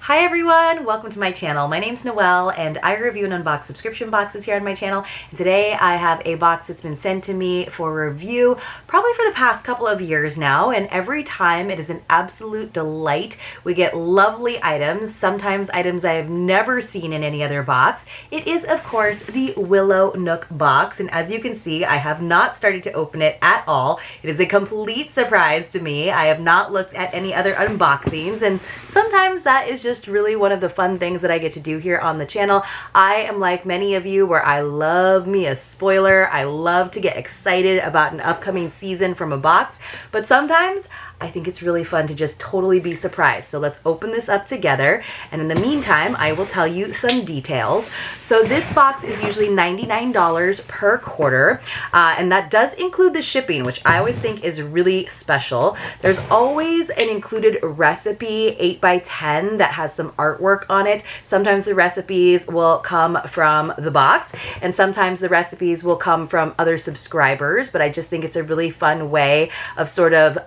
Hi everyone, welcome to my channel. My name's Noelle and I review and unbox subscription boxes here on my channel. And today I have a box that's been sent to me for review probably for the past couple of years now, and every time it is an absolute delight. We get lovely items, sometimes items I have never seen in any other box. It is of course the Willow Nook Box, and as you can see I have not started to open it at all. It is a complete surprise to me. I have not looked at any other unboxings, and sometimes that is just really one of the fun things that I get to do here on the channel. I am like many of you where I love me a spoiler. I love to get excited about an upcoming season from a box, but sometimes I think it's really fun to just totally be surprised. So let's open this up together, and in the meantime I will tell you some details. So this box is usually $99 per quarter, and that does include the shipping, which I always think is really special. There's always an included recipe 8x10 that has some artwork on it. Sometimes the recipes will come from the box and sometimes the recipes will come from other subscribers, but I just think it's a really fun way of sort of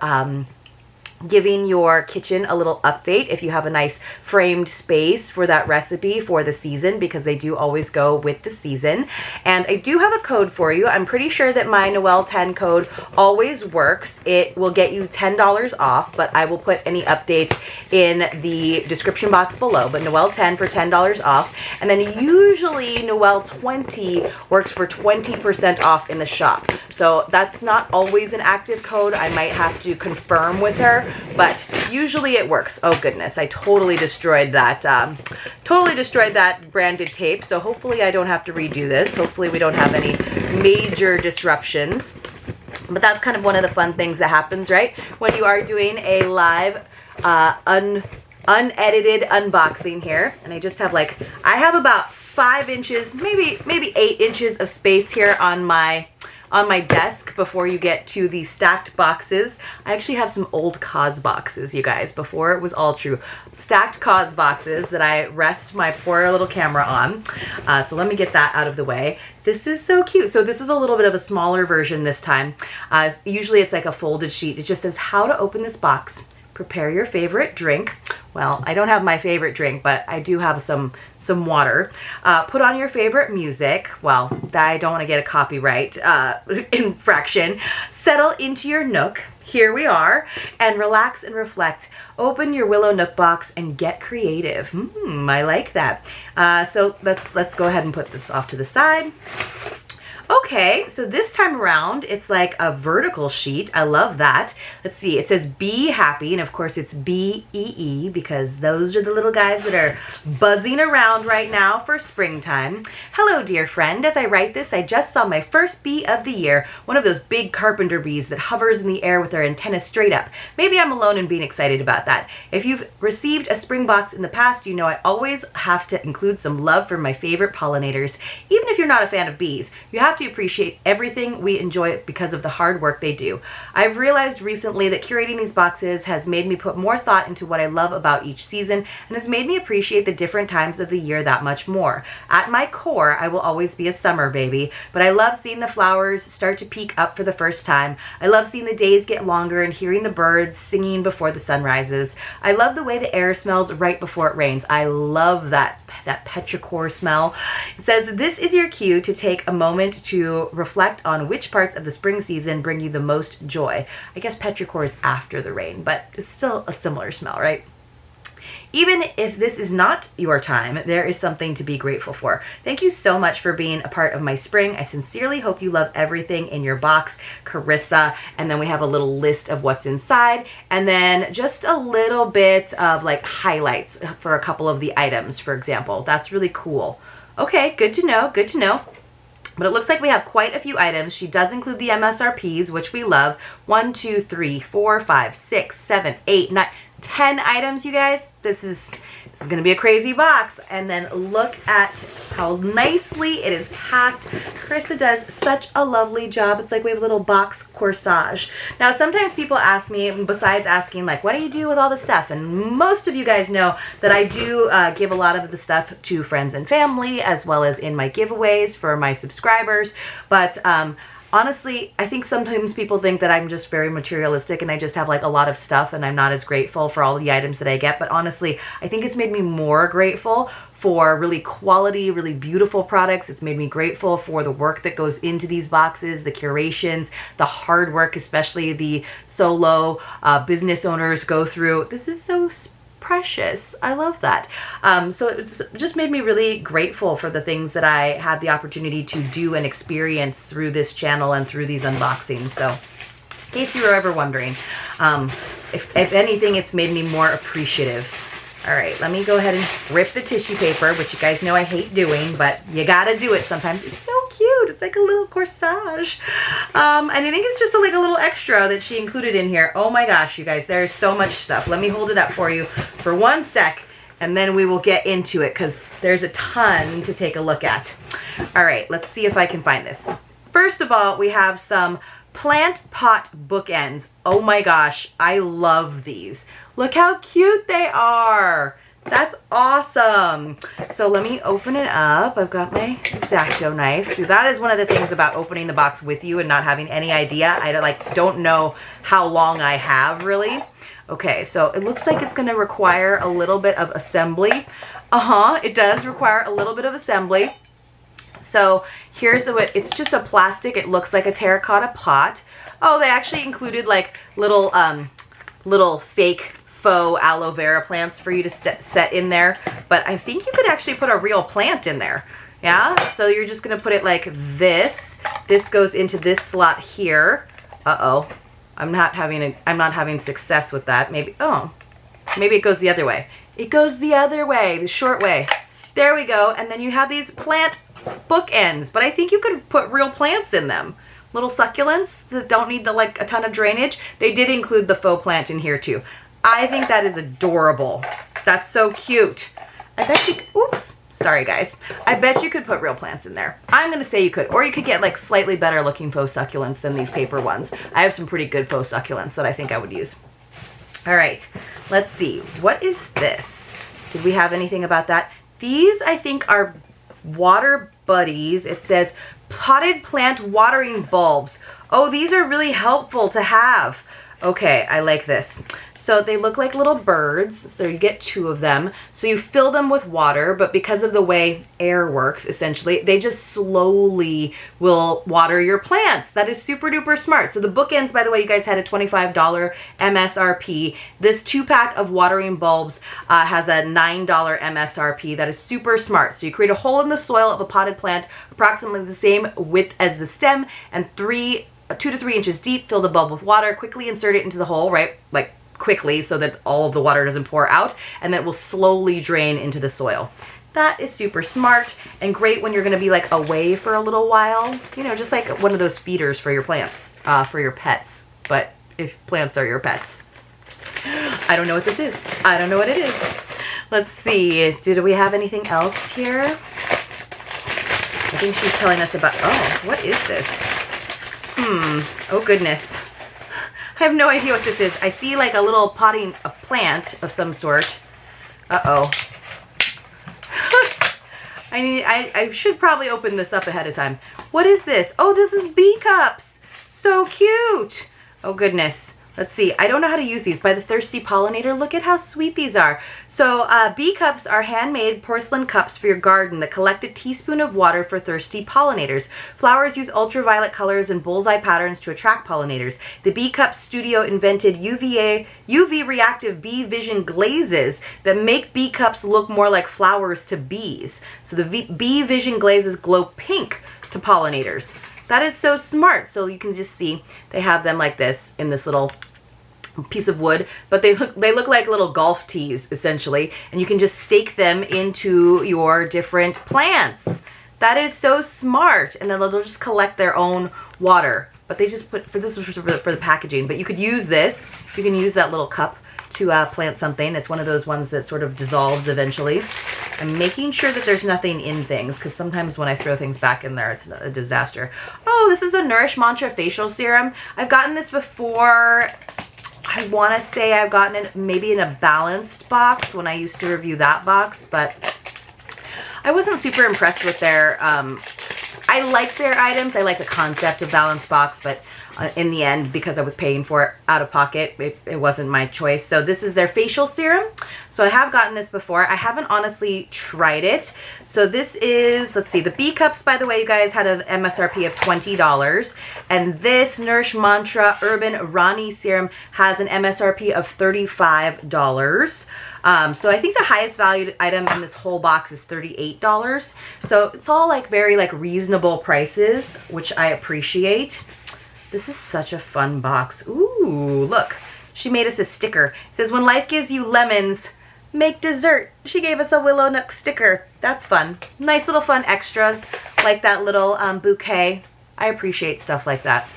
giving your kitchen a little update if you have a nice framed space for that recipe for the season, because they do always go with the season. And I do have a code for you. I'm pretty sure that my Noel 10 code always works. It will get you $10 off, but I will put any updates in the description box below. But Noel 10 for $10 off, and then usually Noel 20 works for 20% off in the shop. So that's not always an active code. I might have to confirm with her, but usually it works. Oh goodness, I totally destroyed that branded tape, so hopefully I don't have to redo this. Hopefully we don't have any major disruptions, but that's kind of one of the fun things that happens, right, when you are doing a live unedited unboxing here. And I just have I have about 5 inches, maybe 8 inches of space here on my desk before you get to the stacked boxes. I actually have some old Cos boxes, you guys, before it was all true. Stacked Cos boxes that I rest my poor little camera on. So let me get that out of the way. This is so cute. So this is a little bit of a smaller version this time. Usually it's like a folded sheet. It just says how to open this box. Prepare your favorite drink. Well, I don't have my favorite drink, but I do have some water. Put on your favorite music. Well, I don't want to get a copyright infraction. Settle into your nook. Here we are. And relax and reflect. Open your Willow Nook box and get creative. I like that. So let's go ahead and put this off to the side. Okay, so this time around, it's like a vertical sheet. I love that. Let's see, it says be happy, and of course it's B-E-E, because those are the little guys that are buzzing around right now for springtime. Hello, dear friend. As I write this, I just saw my first bee of the year, one of those big carpenter bees that hovers in the air with their antennas straight up. Maybe I'm alone in being excited about that. If you've received a spring box in the past, you know I always have to include some love for my favorite pollinators. Even if you're not a fan of bees, you have to appreciate everything we enjoy because of the hard work they do. I've realized recently that curating these boxes has made me put more thought into what I love about each season, and has made me appreciate the different times of the year that much more. At my core, I will always be a summer baby, but I love seeing the flowers start to peek up for the first time. I love seeing the days get longer and hearing the birds singing before the sun rises. I love the way the air smells right before it rains. I love that petrichor smell. It says, this is your cue to take a moment to reflect on which parts of the spring season bring you the most joy. I guess petrichor is after the rain, but it's still a similar smell, right? Even if this is not your time, there is something to be grateful for. Thank you so much for being a part of my spring. I sincerely hope you love everything in your box, Carissa. And then we have a little list of what's inside, and then just a little bit of highlights for a couple of the items, for example. That's really cool. Okay, good to know, good to know. But it looks like we have quite a few items. She does include the MSRPs, which we love. 1, 2, 3, 4, 5, 6, 7, 8, 9, 10 items, you guys. This is going to be a crazy box. And then look at how nicely it is packed. Carissa does such a lovely job. It's like we have a little box corsage. Now, sometimes people ask me, besides asking what do you do with all the stuff? And most of you guys know that I do give a lot of the stuff to friends and family, as well as in my giveaways for my subscribers. But honestly, I think sometimes people think that I'm just very materialistic and I just have like a lot of stuff and I'm not as grateful for all the items that I get. But honestly, I think it's made me more grateful for really quality, really beautiful products. It's made me grateful for the work that goes into these boxes, the curations, the hard work, especially the solo business owners go through. This is so precious. I love that. So it's just made me really grateful for the things that I have the opportunity to do and experience through this channel and through these unboxings. So in case you were ever wondering, if anything, it's made me more appreciative. All right, let me go ahead and rip the tissue paper, which you guys know I hate doing, but you gotta do it sometimes. It's so cute. It's like a little corsage. And I think it's just like a little extra that she included in here. Oh my gosh, you guys, there's so much stuff. Let me hold it up for you for 1 sec, and then we will get into it because there's a ton to take a look at. All right, let's see if I can find this. First of all, we have some plant pot bookends. Oh my gosh, I love these. Look how cute they are. That's awesome. So let me open it up. I've got my X-Acto knife. So that is one of the things about opening the box with you and not having any idea. I like don't know how long I have really. Okay, so it looks like it's gonna require a little bit of assembly. It does require a little bit of assembly. So here's it's just a plastic. It looks like a terracotta pot. Oh, they actually included like little fake faux aloe vera plants for you to set in there. But I think you could actually put a real plant in there. Yeah, so you're just gonna put it like this. This goes into this slot here. Uh-oh, I'm not having success with that. Maybe it goes the other way. It goes the other way, the short way. There we go. And then you have these plant bookends, but I think you could put real plants in them. Little succulents that don't need like a ton of drainage. They did include the faux plant in here too. I think that is adorable. That's so cute. I bet you, oops, sorry guys. I bet you could put real plants in there. I'm gonna say you could, or you could get like slightly better looking faux succulents than these paper ones. I have some pretty good faux succulents that I think I would use. All right, let's see. What is this? Did we have anything about that? These I think are water buddies. It says potted plant watering bulbs. Oh, these are really helpful to have. Okay, I like this. So they look like little birds. So you get 2 of them. So you fill them with water, but because of the way air works, essentially, they just slowly will water your plants. That is super duper smart. So the bookends, by the way, you guys had a $25 MSRP. This 2-pack of watering bulbs has a $9 MSRP. That is super smart. So you create a hole in the soil of a potted plant, approximately the same width as the stem, and 2 to 3 inches deep. Fill the bulb with water. Quickly insert it into the hole, right? Like quickly so that all of the water doesn't pour out, and then it will slowly drain into the soil. That is super smart and great when you're going to be like away for a little while. You know, just like one of those feeders for your plants, for your pets. But if plants are your pets. I don't know what this is. I don't know what it is. Let's see. Did we have anything else here? I think she's telling us about, oh, what is this? Oh goodness. I have no idea what this is. I see like a little potting, a plant of some sort. Uh-oh. I should probably open this up ahead of time. What is this? Oh, this is bee cups. So cute. Oh goodness. Let's see. I don't know how to use these. By the Thirsty Pollinator. Look at how sweet these are. So bee cups are handmade porcelain cups for your garden that collect a teaspoon of water for thirsty pollinators. Flowers use ultraviolet colors and bullseye patterns to attract pollinators. The Bee Cups studio invented UV reactive bee vision glazes that make bee cups look more like flowers to bees. So the bee vision glazes glow pink to pollinators. That is so smart. So you can just see they have them like this in this little piece of wood, but they look like little golf tees essentially, and you can just stake them into your different plants. That is so smart. And then they'll just collect their own water, but they just put for the packaging. But you could use this. You can use that little cup to plant something. It's one of those ones that sort of dissolves eventually. I'm making sure that there's nothing in things, because sometimes when I throw things back in there, it's a disaster. Oh, this is a Nourish Mantra facial serum. I've gotten this before. I want to say I've gotten it maybe in a balanced box when I used to review that box, but I wasn't super impressed with their I like their items. I like the concept of balanced box, but in the end, because I was paying for it out of pocket, it wasn't my choice. So this is their facial serum. So I have gotten this before. I haven't honestly tried it. So this is, let's see, the B cups, by the way, you guys, had an MSRP of $20. And this Nourish Mantra Urban Rani Serum has an MSRP of $35. So I think the highest valued item in this whole box is $38. So it's all like very like reasonable prices, which I appreciate. This is such a fun box. Ooh, look. She made us a sticker. It says, when life gives you lemons, make dessert. She gave us a Willow Nook sticker. That's fun. Nice little fun extras, like that little bouquet. I appreciate stuff like that.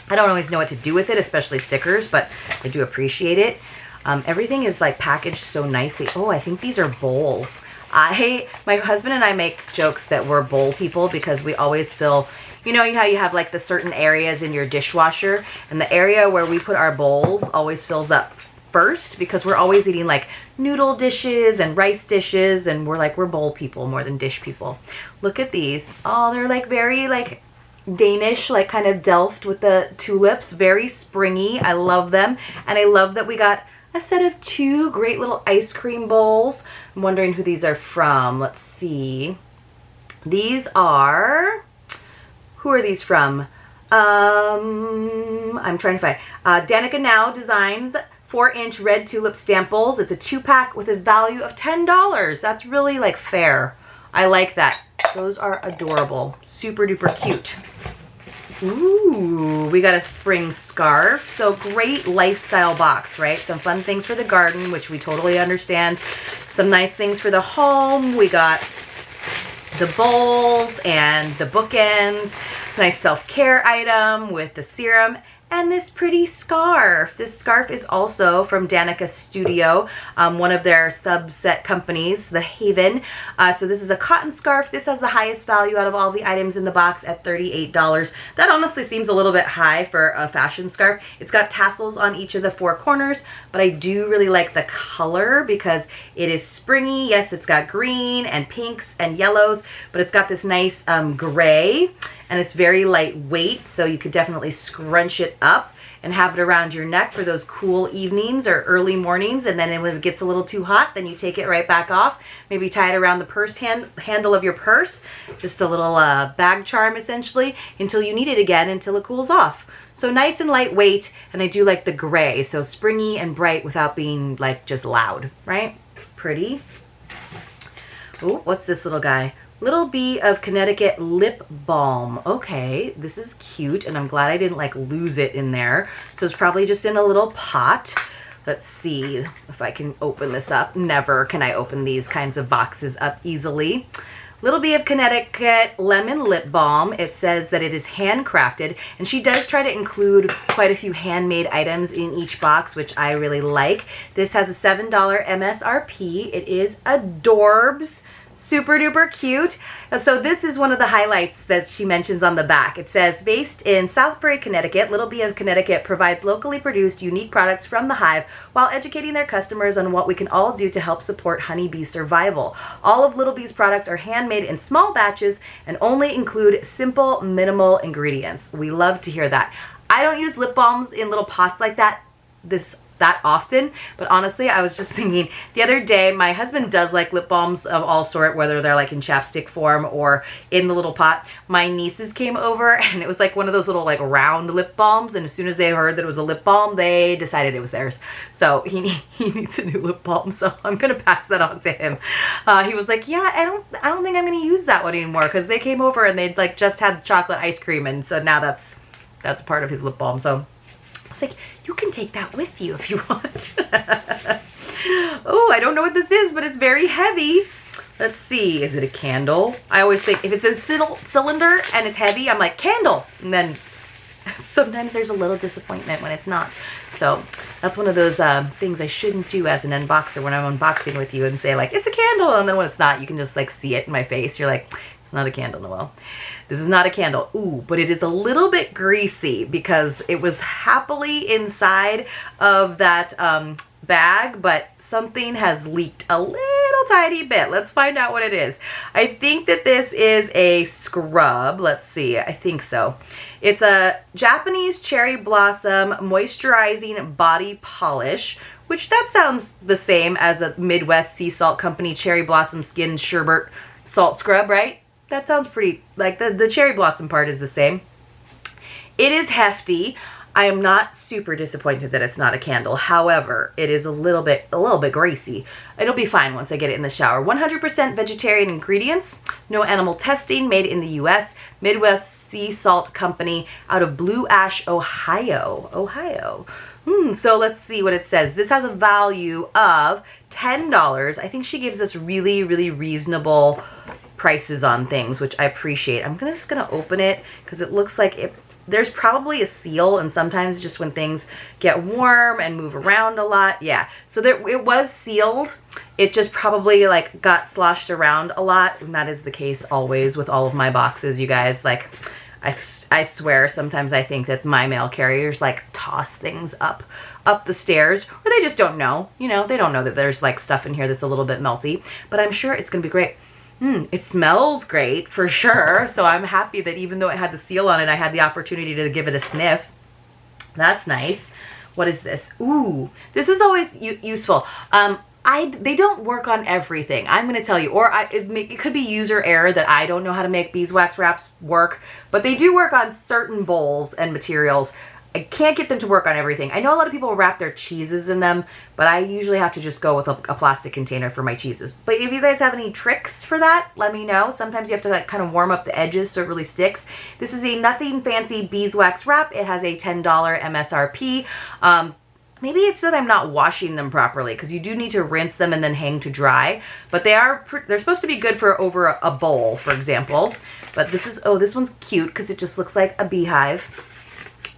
I don't always know what to do with it, especially stickers, but I do appreciate it. Everything is like packaged so nicely. Oh, I think these are bowls. My husband and I make jokes that we're bowl people because we always fill, you know how you have like the certain areas in your dishwasher, and the area where we put our bowls always fills up first because we're always eating like noodle dishes and rice dishes, and we're bowl people more than dish people. Look at these. Oh, they're like very like Danish, like kind of Delft with the tulips. Very springy. I love them. And I love that we got a set of 2 great little ice cream bowls. I'm wondering who these are from. Let's see. These are... Who are these from? I'm trying to find. Danica Now Designs 4-inch red tulip stamples. It's a 2-pack with a value of $10. That's really like fair. I like that. Those are adorable. Super duper cute. Ooh, we got a spring scarf. So great lifestyle box, right? Some fun things for the garden, which we totally understand. Some nice things for the home. We got the bowls and the bookends. Nice self-care item with the serum. And this pretty scarf. This scarf is also from Danica Studio, one of their subset companies, The Haven. So this is a cotton scarf. This has the highest value out of all the items in the box at $38. That honestly seems a little bit high for a fashion scarf. It's got tassels on each of the 4 corners, but I do really like the color because it is springy. Yes, it's got green and pinks and yellows, but it's got this nice gray. And it's very lightweight, so you could definitely scrunch it up and have it around your neck for those cool evenings or early mornings. And then when it gets a little too hot, then you take it right back off. Maybe tie it around the purse handle of your purse. Just a little bag charm, essentially, until you need it again, until it cools off. So nice and lightweight, and I do like the gray. So springy and bright without being like just loud, right? Pretty. Oh, what's this little guy? Little Bee of Connecticut lip balm. Okay, this is cute, and I'm glad I didn't like lose it in there. So it's probably just in a little pot. Let's see if I can open this up. Never can I open these kinds of boxes up easily. Little Bee of Connecticut lemon lip balm. It says that it is handcrafted, and she does try to include quite a few handmade items in each box, which I really like. This has a $7 MSRP. It is adorbs. Super duper cute. So this is one of the highlights that she mentions on the back. It says, based in Southbury, Connecticut, Little Bee of Connecticut provides locally produced unique products from the hive while educating their customers on what we can all do to help support honeybee survival. All of Little Bee's products are handmade in small batches and only include simple, minimal ingredients. We love to hear that. I don't use lip balms in little pots like that that often, but honestly, I was just thinking the other day, my husband does like lip balms of all sort, whether they're like in chapstick form or in the little pot. My nieces came over, and it was like one of those little like round lip balms, and as soon as they heard that it was a lip balm, they decided it was theirs. So he needs a new lip balm, so I'm gonna pass that on to him. He was like, yeah, I don't think I'm gonna use that one anymore, because they came over and they'd like just had chocolate ice cream, and so now that's part of his lip balm. So I was like, you can take that with you if you want. Oh, I don't know what this is, but it's very heavy. Let's see. Is it a candle? I always think if it's a cylinder and it's heavy, I'm like, candle. And then sometimes there's a little disappointment when it's not. So that's one of those things I shouldn't do as an unboxer when I'm unboxing with you and say like, it's a candle. And then when it's not, you can just like see it in my face. You're like, it's not a candle, Noel. This is not a candle. Ooh, but it is a little bit greasy because it was happily inside of that bag, but something has leaked a little little tiny bit. Let's find out what it is. I think that this is a scrub. Let's see. I think so. It's a Japanese cherry blossom moisturizing body polish, which that sounds the same as a Midwest Sea Salt Company cherry blossom skin sherbet salt scrub, right? That sounds pretty, like the cherry blossom part is the same. It is hefty. I am not super disappointed that it's not a candle. However, it is a little bit greasy. It'll be fine once I get it in the shower. 100% vegetarian ingredients, no animal testing, made in the US, Midwest Sea Salt Company out of Blue Ash, Ohio. So let's see what it says. This has a value of $10. I think she gives us really, really reasonable prices on things, which I appreciate. I'm just gonna open it because it looks like there's probably a seal, and sometimes just when things get warm and move around a lot, yeah. So it was sealed. It just probably like got sloshed around a lot, and that is the case always with all of my boxes, you guys. Like, I swear sometimes I think that my mail carriers like toss things up the stairs, or they just don't know. You know, they don't know that there's like stuff in here that's a little bit melty, but I'm sure it's gonna be great. It smells great for sure. So I'm happy that even though it had the seal on it, I had the opportunity to give it a sniff. That's nice. What is this? Ooh, this is always useful. They don't work on everything, I'm going to tell you, or it could be user error that I don't know how to make beeswax wraps work, but they do work on certain bowls and materials. I can't get them to work on everything. I know a lot of people wrap their cheeses in them, but I usually have to just go with a plastic container for my cheeses. But if you guys have any tricks for that, let me know. Sometimes you have to like kind of warm up the edges so it really sticks. This is a nothing fancy beeswax wrap. It has a $10 MSRP. Maybe it's that I'm not washing them properly, because you do need to rinse them and then hang to dry. But they're supposed to be good for over a bowl, for example. But this one's cute because it just looks like a beehive.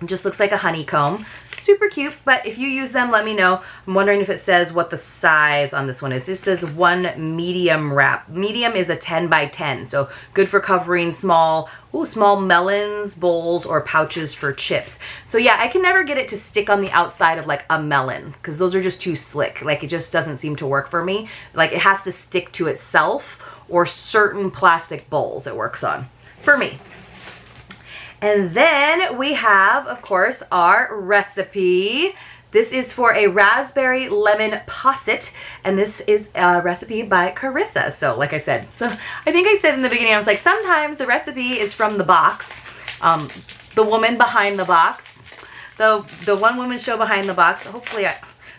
It just looks like a honeycomb. Super cute, but if you use them, let me know. I'm wondering if it says what the size on this one is. This says 1 medium wrap. Medium is a 10 by 10, so good for covering small melons, bowls, or pouches for chips. So yeah, I can never get it to stick on the outside of like a melon, because those are just too slick. Like, it just doesn't seem to work for me. Like, it has to stick to itself or certain plastic bowls it works on, for me. And then we have, of course, our recipe. This is for a raspberry lemon posset, and this is a recipe by Carissa. So like I said, I think I said in the beginning, I was like, sometimes the recipe is from the box, the woman behind the box, the one woman show behind the box. Hopefully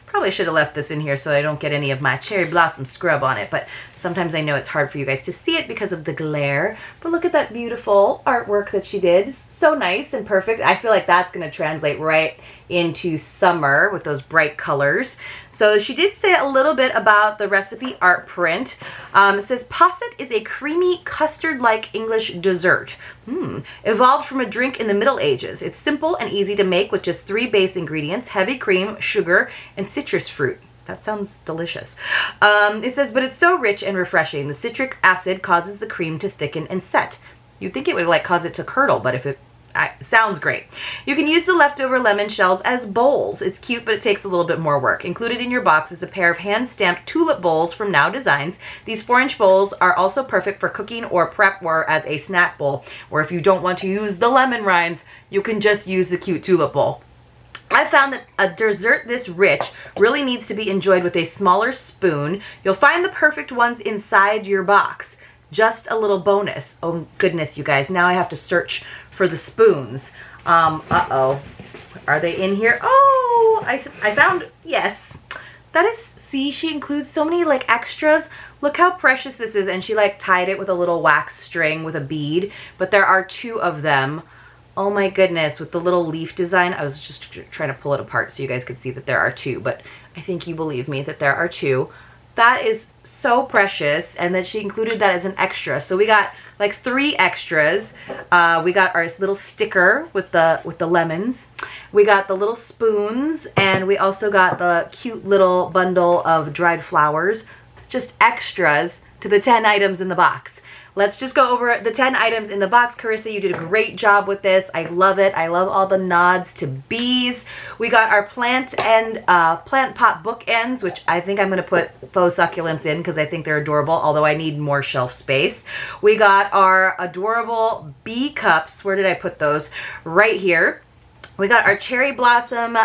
probably should have left this in here so I don't get any of my cherry blossom scrub on it, but sometimes I know it's hard for you guys to see it because of the glare. But look at that beautiful artwork that she did. So nice and perfect. I feel like that's going to translate right into summer with those bright colors. So she did say a little bit about the recipe art print. It says, posset is a creamy custard-like English dessert. Evolved from a drink in the Middle Ages. It's simple and easy to make with just 3 base ingredients: heavy cream, sugar, and citrus fruit. That sounds delicious. It says, but it's so rich and refreshing. The citric acid causes the cream to thicken and set. You'd think it would like cause it to curdle, but if it sounds great. You can use the leftover lemon shells as bowls. It's cute, but it takes a little bit more work. Included in your box is a pair of hand-stamped tulip bowls from Now Designs. These 4-inch bowls are also perfect for cooking or prep, or as a snack bowl, or if you don't want to use the lemon rinds, you can just use the cute tulip bowl. I found that a dessert this rich really needs to be enjoyed with a smaller spoon. You'll find the perfect ones inside your box. Just a little bonus. Oh goodness, you guys, now I have to search for the spoons. Uh-oh. Are they in here? Oh, I found, yes. That is, see, she includes so many like extras. Look how precious this is. And she like tied it with a little wax string with a bead, but there are 2 of them. Oh my goodness, with the little leaf design. I was just trying to pull it apart so you guys could see that there are 2, but I think you believe me that there are 2. That is so precious, and that she included that as an extra. So we got like 3 extras. We got our little sticker with the lemons. We got the little spoons, and we also got the cute little bundle of dried flowers. just extras to the 10 items in the box. Let's just go over the 10 items in the box. Carissa, you did a great job with this. I love it. I love all the nods to bees. We got our plant pot bookends, which I think I'm going to put faux succulents in because I think they're adorable, although I need more shelf space. We got our adorable bee cups. Where did I put those? Right here. We got our cherry blossom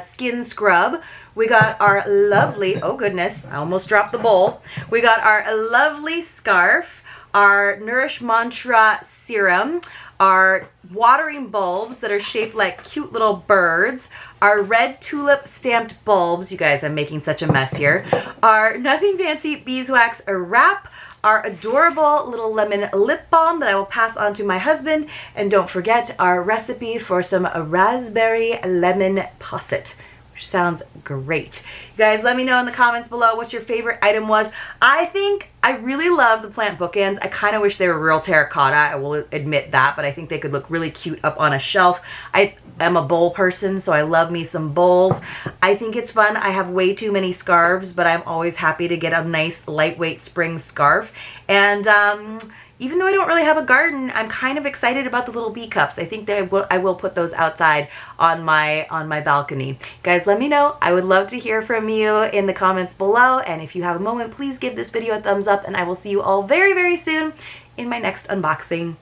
skin scrub. We got our lovely, oh goodness, I almost dropped the bowl. We got our lovely scarf, our Nourish Mantra serum, our watering bulbs that are shaped like cute little birds, our red tulip stamped bulbs, you guys, I'm making such a mess here, our Nothing Fancy beeswax wrap, our adorable little lemon lip balm that I will pass on to my husband, and don't forget our recipe for some raspberry lemon posset, which sounds great. You guys, let me know in the comments below what your favorite item was. I really love the plant bookends. I kind of wish they were real terracotta, I will admit that, but I think they could look really cute up on a shelf. I am a bowl person, so I love me some bowls. I think it's fun. I have way too many scarves, but I'm always happy to get a nice lightweight spring scarf. And even though I don't really have a garden, I'm kind of excited about the little bee cups. I think that I will put those outside on my balcony. Guys, let me know. I would love to hear from you in the comments below. And if you have a moment, please give this video a thumbs up, and I will see you all very, very soon in my next unboxing.